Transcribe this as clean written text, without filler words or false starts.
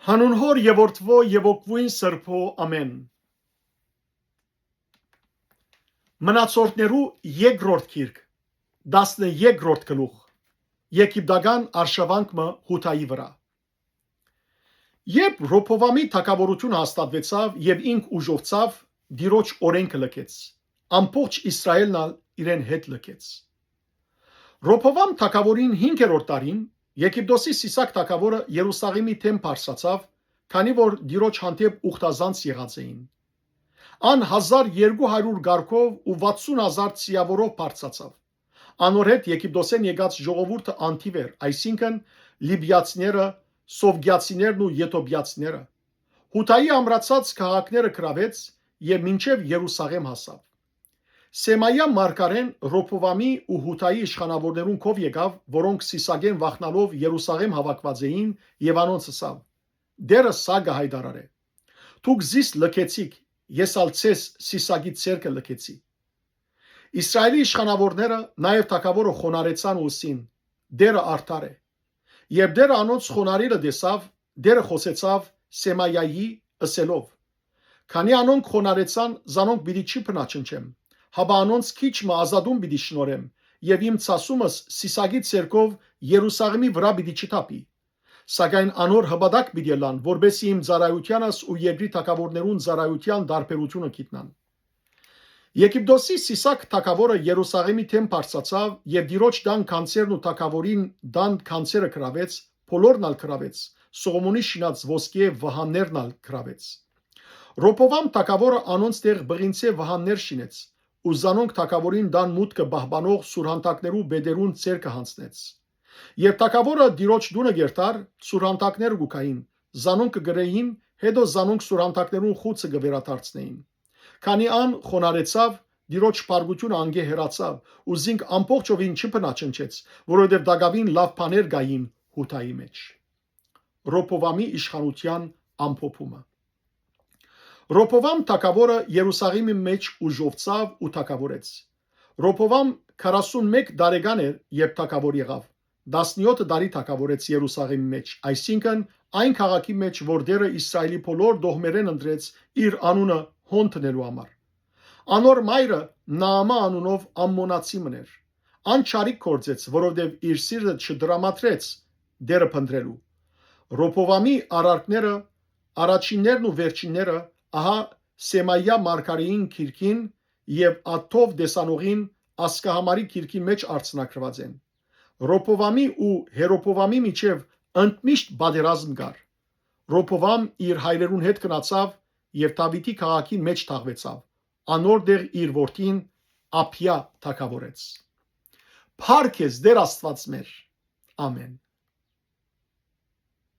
Հանուն Հոր եւ Որդվո եւ Օգվույն Սրբո ամեն։ Մնացորդներու երկրորդ գիրք 13-րդ գլուխ Եգիպտական արշավանքը Հութայի վրա։ Երբ Ռոփովամի թագավորությունը հաստատվեցավ եւ ինք ուժովցավ, Տիրոջ օրենքը լքեց, ամբողջ Իսրայելն իրեն հետ լքեց։ Ռոփովամ թագավորին 5-րդ տարին Եգիպտոսի Սիսակ թագավորը Երուսաղեմի թեմ բարձրացավ, քանի որ Տիրոջ հանդեպ ուխտազանց եղած էին։ Ան 1200 գարքով ու 60,000 ծիավորով բարձրացավ։ Անոր հետ Եգիպտոսեն եկած ժողովուրդը անթիվ էր, այսինքն լիբիացիները, սովգիացիներն ու եթոպիացիները։ Հութայի ամրացած քաղաքները գրավեց եւ մինչև Երուսաղեմ հասավ։ Սեմայա մարգարեն Ռոփովամի ու Հութայի իշխանավորներուն կով եկավ, որոնք Սիսագեն վախնալով Երուսաղեմ հավաքված էին եւ անոնց ասավ. «Դերը սագը հայդարարե։ Դուք զիս լքեցիք, ես ալ ցես Սիսագի ցերկը լքեցի»։ Իսրայելի իշխանավորները նաեւ թագավորը խոնարեցան ու ասին. «Դերը արդար է»։ Երբ դերը անոնց խոնարհելը տեսավ, դերը խոսեցավ Սեմայայի ասելով. «Քանի անոնք խոնարեցան, զանոնք պիտի չի փնաչնչեմ, հաբա անոնց քիչը ազատում պիտի շնորեմ եւ իմ ցասումս Սիսագի ցերկով Երուսաղեմի վրա պիտի չթափի։ Սակայն անոր հպատակ պիտի լան, որբեսի իմ ծառայությանս ու երկրի թագավորներուն ծառայության դարբերությունը գիտնան»։ Եգիպտոսի Սիսակ թագավորը Երուսաղեմի թեմ բարձրացավ եւ Տիրոջ դան կանցերն ու թագավորին դան կանցերը գրավեց, բոլորն ալ գրավեց, Սողոմոնի շինած ոսկե վահաններն ալ գրավեց։ Ռոփովամ թագավորը անոնց տեղ բղինցե վահաններ շինեց, ու զանոնք թագավորին դան մուտքը բահբանող սուրհանդակներու բեդերուն ցերկը հանձնեց։ Երբ թագավորը Տիրոջ դունը գերտար, սուրհանդակները գուկային, զանոնք գրեին, հետո զանոնք սուրհանդակներուն խուցը գվերադարձնեին։ Քանի ան խոնարեցավ, Տիրոջ բարգությունը անգե հեռացավ, ու զինք ամբողջովին չփնաչնչեց, որովհետև դակավին լավ բաներ գային Հութայի մեջ։ Ռոփովամի իշխանության ամփոփումը։ Ռոփովամ թագավորը Երուսաղեմի մեջ ուժովցավ ու թագավորեց։ Ռոփովամ 41 տարեկան էր, երբ թագավոր եղավ։ 17 տարի թագավորեց Երուսաղեմի մեջ, այսինքն այն քաղաքի մեջ, որ դերը Իսրայելի բոլոր դողմերեն ընտրեց իր անունը հոն տնելու համար։ Անոր մայրը Նաամա անունով ամմոնացի մներ։ Ան չարիք կործեց, որովհետև իր սիրտը չդրամատրեց դերը փնտրելու։ Ռոփովամի արարքները, առաջիններն ու վերջինները, ահա Սեմայա մարգարեին քիրքին եւ Աթով դեսանողին ասկահամարի քիրքի մեջ արցնակրված են։ Ռոփովամի ու Հերոփովամի միջև ընդմիշտ բادرազմ կար։ Ռոփովամ իր հայրերուն հետ գնացավ եւ Դավիթի քաղաքի մեջ թաղվեցավ։ Անոր դեղ իր որդին Ափիա թագավորեց։ Փառք ես Տեր Աստված մեր։ Ամեն։